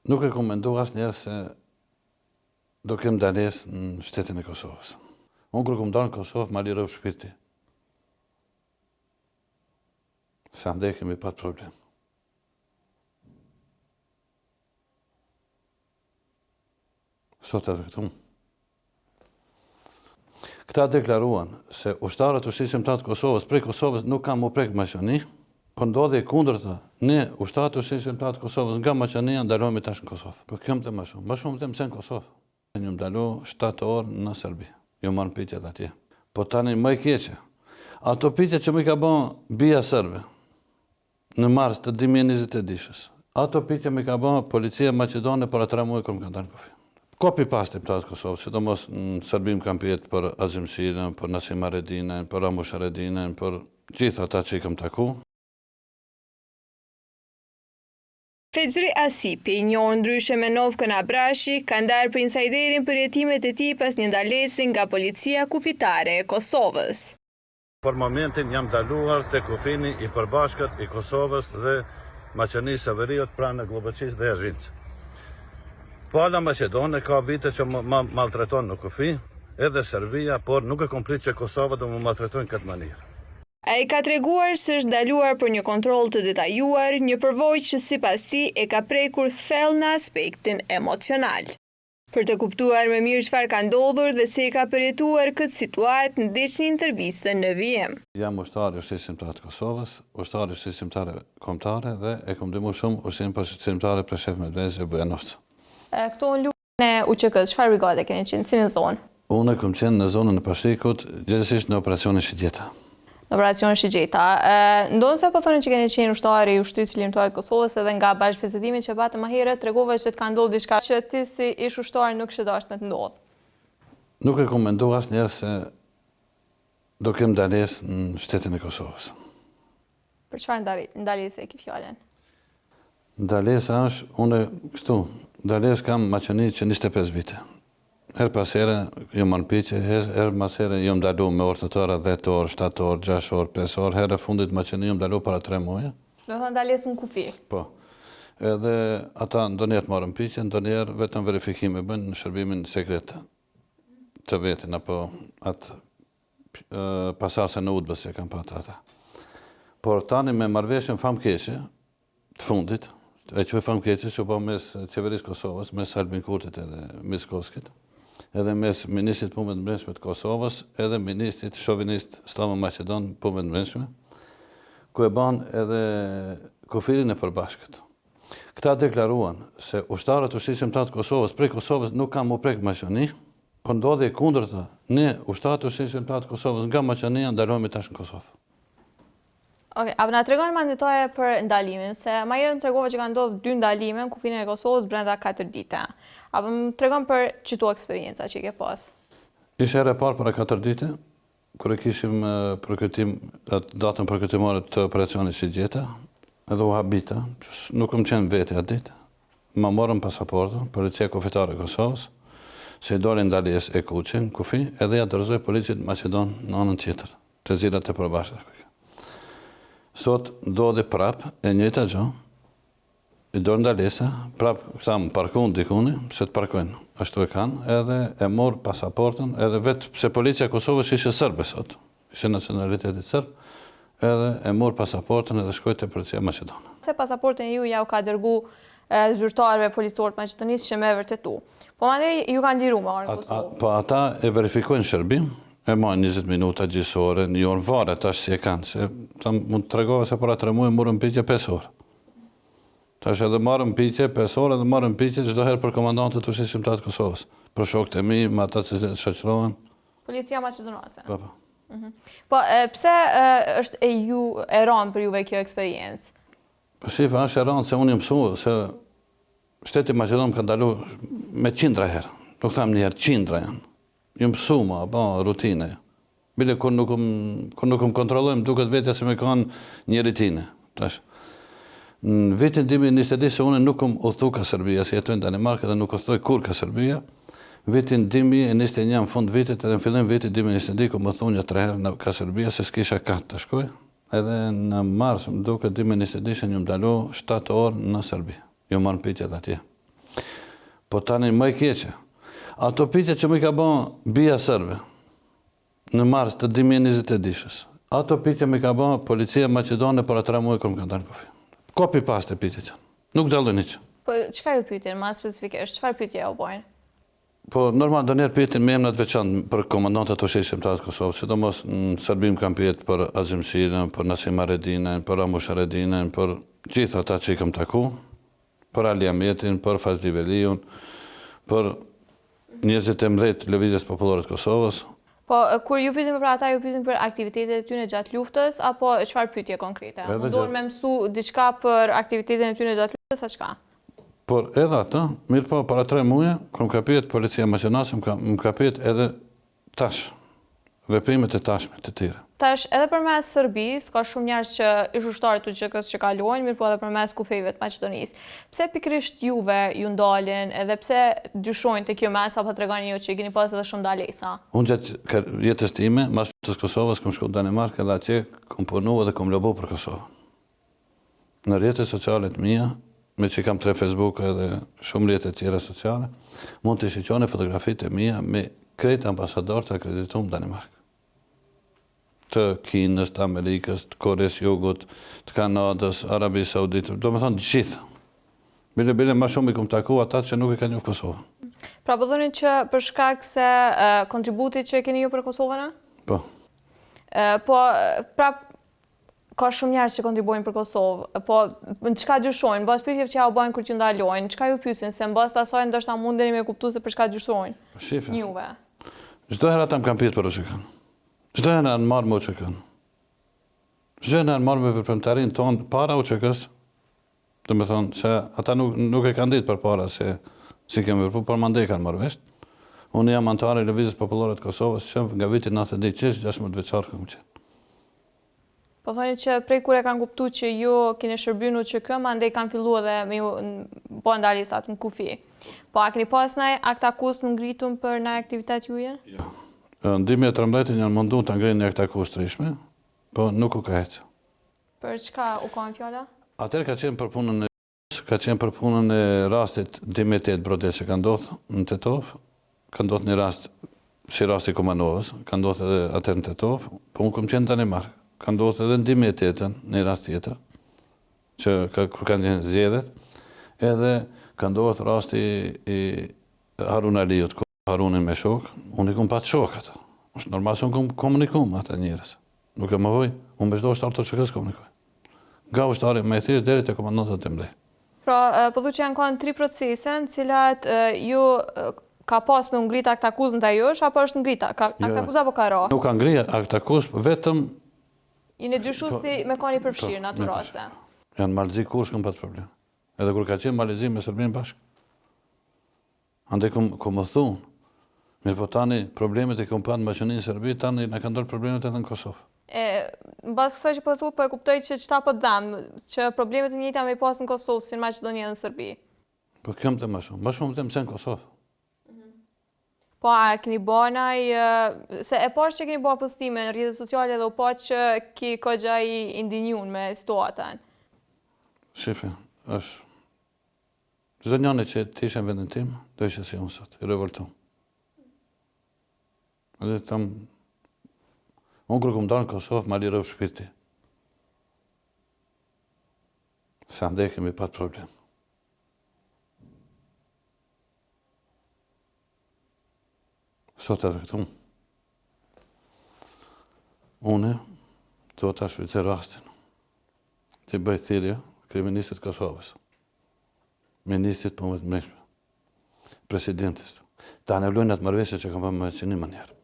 Nuk e kom mendu asnjëherë se do kem dalesë në shtetin e Kosovës. Unë kur kom dalë në Kosovë, ma lireu shpirti. Sa ndaj kemi pat problem. Sot edhe këtu. Këta deklaruan se ushtarët ushtrisëmtar të Kosovës prej Kosovës nuk kanë mu prek Maqedoni, po ndodhi e kundërta. Ne ushtarët ushtrisëmtar të Kosovës nga Maqedonia ndalohemi tash në Kosovë. Po kjo më shumë. Më shumë them se në Kosovë. Një më dalu 7 orë në Serbi. Jo marrën pyetjet atje. Po tani më e keqe. Ato pyetje që më ka bën bija serbe në mars të 2022-shës. Ato pyetje më ka bën policia maqedone për 3 muaj kur më kanë dalë në kufi. Copy paste të Kosovës, sidomos në Serbi më kanë pyet për Azim Sirën, për Nasim Haredinën, për Ramush Haredinën, për gjithë ata që i kam taku. Fexhri Asipi, njohur ndryshe me Novkën Abrashi, ka ndarë për insajderin për jetimet e tij pas një ndalese nga policia kufitare e Kosovës. Për momentin jam daluar te kufini i përbashkët i Kosovës dhe Maqedonisë së Veriut pranë Glloboçisë dhe Azhincë. Pala Maqedone ka vite që më maltreton në kufi, edhe Serbia, por nuk e komplit që Kosova do më maltretojnë këtë manirë. Ai ka treguar se është ndaluar për një kontroll të detajuar, një përvojë që sipas tij e ka prekur thellë në aspektin emocional. Për të kuptuar më mirë çfarë ka ndodhur dhe si e ka përjetuar këtë situatë, ndesh një intervistë në VM. Jam ushtar i ushtrisëmtar të Kosovës, ushtar i ushtrisëmtar kombëtare dhe e kam ndihmuar shumë ushtrisëmtar për shef Medvez e Bujanovca. Këto në luftën e UÇK-s, çfarë brigade keni qenë, si në zonë? Unë kam qenë në zonën e Pashikut, gjithsesi në operacionin Shigjeta. Në operacionin Shigjeta. Ndonë se po thonë që keni qenë ushtari i ushtrisë ligjore të Kosovës edhe nga bashkëbisedimi që patëm më herët, tregove që të ka ndodhur diçka që ti si ish ushtar nuk kishe dashur me të ndodhë. Nuk e kom menduar asnjëherë se do kem dalesë në shtetin e Kosovës. Për çfarë ndalese e ke fjalën? Ndalesa është unë kështu. Ndalesë kam Maqedoni që 25 vite. Her pas here jam marrë pyetje, her pas here jam ndalu me orë të tëra 10 orë, 7 orë, 6 orë, 5 orë, herë fundit Maqedoni jam ndalu para 3 muaje. Do të thonë ndalesë në kufi. Po. Edhe ata ndonjëherë marrin pyetje, ndonjëherë vetëm verifikime bëjnë në shërbimin sekret të vetin apo atë pasasën e udbës që kanë patë ata. Por tani me marrëveshjen famkeqe të fundit, e që famkeqe që po mes qeverisë Kosovës, mes Albin Kurtit edhe Miskoskit, edhe mes ministrit punëve të brendshme të Kosovës, edhe ministrit shovinist Slavo Maqedon punëve të brendshme, ku e ban edhe kufirin e përbashkët. Këta deklaruan se ushtarët ushtrisëmtar të Kosovës prej Kosovës nuk kanë mu prek Maqedoni, po ndodhi e kundërta. Ne ushtarët ushtrisëmtar të Kosovës nga Maqedonia ndalohemi tash në Kosovë. Okej, a na tregon më detaje për ndalimin, se më herët më tregove që kanë ndodhur 2 ndalime në kufirin e Kosovës brenda 4 ditë. Apo më tregon për çdo eksperjenca që ke pas? Ishte era e parë para 4 ditë, kur e kishim përgatitim datën përgatimore të operacionit Shigjeta, edhe u habita, nuk kam qenë vete atë ditë. Ma morën pasaportën, policia kufitare e Kosovës, se i doli ndaljes e kuqin, kufi, edhe ja dorëzoi policit Maqedon në anën tjetër, të zirat e përbashkëta. Sot ndodhi prap e njëjta gjë, i dorë ndalesa, prap këta më parkuan dikuni, se të parkojnë, ashtu e kanë, edhe e morë pasaportën, edhe vetë pse policia e Kosovës ishte serbe sot, ishte nacionalitetit serb, edhe e morë pasaportën edhe shkoi te policia maqedone. Se pasaportën ju ja u ka dërgu zyrtarëve policorë të Maqedonisë që me vërtetu. Po mandej ju kanë liruar me orën Kosovë. Po ata e verifikojnë shërbim, e majnë 20 minuta gjysore, një orë varet tash si e kanë, se mund të tregove se para 3 muaj morën pyetje 5 orë. Tash edhe marrën pyetje 5 orë, edhe marrën pyetje çdo herë për komandantët e ushtrisëmtar të Kosovës, për shokët e mi, me ata që shoqërohen. Policia maqedonase. Po. Po pse është e rëndë për juve kjo eksperiencë? Po shifa është e rëndë se unë jam mësuar se shteti Maqedon ka ndalu me qindra herë. Nuk tham një herë, qindra janë. Jam mësuma, rutine. Bile kur nuk kontrollojmë duket vetja se me kanë një rutinë. Tash. Në vitin 2021 se unë nuk udhëtu ka Serbia, si jetoj në Danimarkë dhe nuk udhëtoj kur ka Serbia. Vitin 2021 në fund vitit edhe në fillim vitit 2022 ku më thunë 3 herë ka Serbia se s'kisha katë të shkoj. Edhe në mars më duket 2022 që një më dalu 7 orë në Serbi. Jo marrë pyetjet atje. Po tani më e keqe. Ato pyetje që më ka bën bia sërbe në mars të 2022-shës. Ato pyetje më ka bën policia maqedone për 3 muaj kur më kanë dalë në kufi. Copy paste pyetjet. Nuk dallojnë hiç. Po çka ju pyetin më specifikisht? Çfarë pyetje u bojnë? Po normal ndonjëherë pyetin me emra të veçantë për komandantët ose shqiptarët të Kosovës, sidomos në Serbi më kanë pyet për Azim Silën, për Nasim Haredinën, për Ramush Haredinën, për gjithë ata që i kam taku, për Ali Ahmetin, për Fazli Veliun, për njerëzit e mëdhenj Lëvizjes Popullore të Kosovës. Po kur ju pyetin për ata, ju pyetin për aktivitetet e tyre gjatë luftës apo çfarë pyetje konkrete? Mundohen me mësu diçka për aktivitetin e tyre gjatë luftës a çka? Por edhe atë, mirë po, para 3 muaj, kur më ka pyet policia maqedonase, më ka pyet edhe tash, veprimet e tashme të tjera. Tash, edhe përmes Serbisë, ka shumë njerëz që ish ushtarë të QK-s që kalojnë, mirë po edhe përmes kufejve të Maqedonisë. Pse pikërisht juve ju ndalin, edhe pse dyshojnë te kjo mes apo tregoni ju që i keni pas edhe shumë dalesa? Unë gjatë jetës time, mas të Kosovës, kam shku në Danimarkë edhe atje, kam punu edhe kam lobu për Kosovën. Në rrjetet sociale të mia, me që kam 3 Facebook edhe shumë rrjete tjera sociale, mund të shiqoni fotografitë e mia me krejt ambasador të akreditum në Danimarkë. Të Kinës, të Amerikës, të Kores Jugut, të Kanadës, Arabisë Sauditë, do me thonë gjithë. Bile ma shumë i kom taku ata që nuk i ka njohë Kosovën. Pra përdojnë që për shkak se kontributit që keni ju për Kosovën? Po. Pra ka shumë njerëz që kontribuojnë për Kosovë, po në çka dyshojnë, mbas pyetjeve që ja u bajnë kur që ndalojnë, çka ju pyesin se mbas të asaj ndoshta mundeni me kuptu se për çka dyshojnë? Shife. Juve. Çdo herë ata më kanë pyet për UÇK-n. Çdo herë në marrë me UÇK-n. Çdo herë në marrë me veprimtarin ton para UÇK-s. Do me thonë se ata nuk e kanë ditë përpara se si kemi vepruar, por mandej kanë marrë vesh. Unë jam antar i Lëvizjes Popullore të Kosovës që nga viti 90 16 vjeçar kam qenë. Po thoni që prej kur e kanë kuptuar që ju keni shërbyer në UÇK, mandej kanë filluar edhe me ju bë ndalisat në kufi. Po a keni pas ndaj akt akuz të ngritun për ndaj aktivitet juaj? Jo. Në 2013 janë mundu të ngrihen një akt akuz të rishme, po nuk u ka ecë. Për çka u kanë fjala? Atëherë ka qenë për punën e rastit 2008 Brodet që ka ndodhur në Tetov, ka ndodhur një rast si rasti Kumanovës, ka ndodhur edhe atëherë në Tetov, po unë kam qenë në Danimarkë. Ka ndodhur edhe në 2008 në rast tjetër, që kur kanë qenë zgjedhjet, edhe ka ndodhur rasti i Harun Aliut, Harunin me shok, unë i kom pat shok ato. Është normal se unë kom komuniku me ata njerëz. Nuk e mohoj, unë me çdo ushtar të QK-s komunikoj. Nga ushtari më i thjeshtë deri te komandantët e mëdhenj. Pra, po thu që janë kanë 3 procese në cilat ju ka pas me ngrit akt akuz ndaj jush, apo është ngrit akt akuz apo ka ra? Nuk ka ngrit akt akuz, vetëm Jeni dyshuar si me kanë i përfshirë në ato raste. Janë malëzi kur s'kam pat problem. Edhe kur ka qenë malëzi me Serbinë bashkë. Andaj ku më thunë, mirë po tani problemet e kom pat në Maqedoninë Serbi, tani na kanë ndodhur problemet edhe në Kosovë. Mbas kësaj që po thu, po e kuptoj që çfarë po dëm, që problemet e njëjta me pas në Kosovë si në Maqedoni dhe në Serbi. Po kjo më të më shumë të mëse në Kosovë. Po a keni bënaj, se e pash që keni bërë postime në rrjetet sociale dhe u pa që ki kogja i indinjun me situatën. Shife, është. Çdo njëri që të ishte në vendin tim, do ishte si unë sot, i revoltuar. Edhe tam unë kur kom dalë në Kosovë, ma lireu shpirti. Sa ndaj kemi pat problem. Sot edhe këtu. Une do të shvicë rastin. Të bëj thirrje kryeministit Kosovës. Ministrit për më të mëshme. Presidentit. Ta aneblojnë atë marrëveshje që kam bërë me Maqedoninë më njëherë.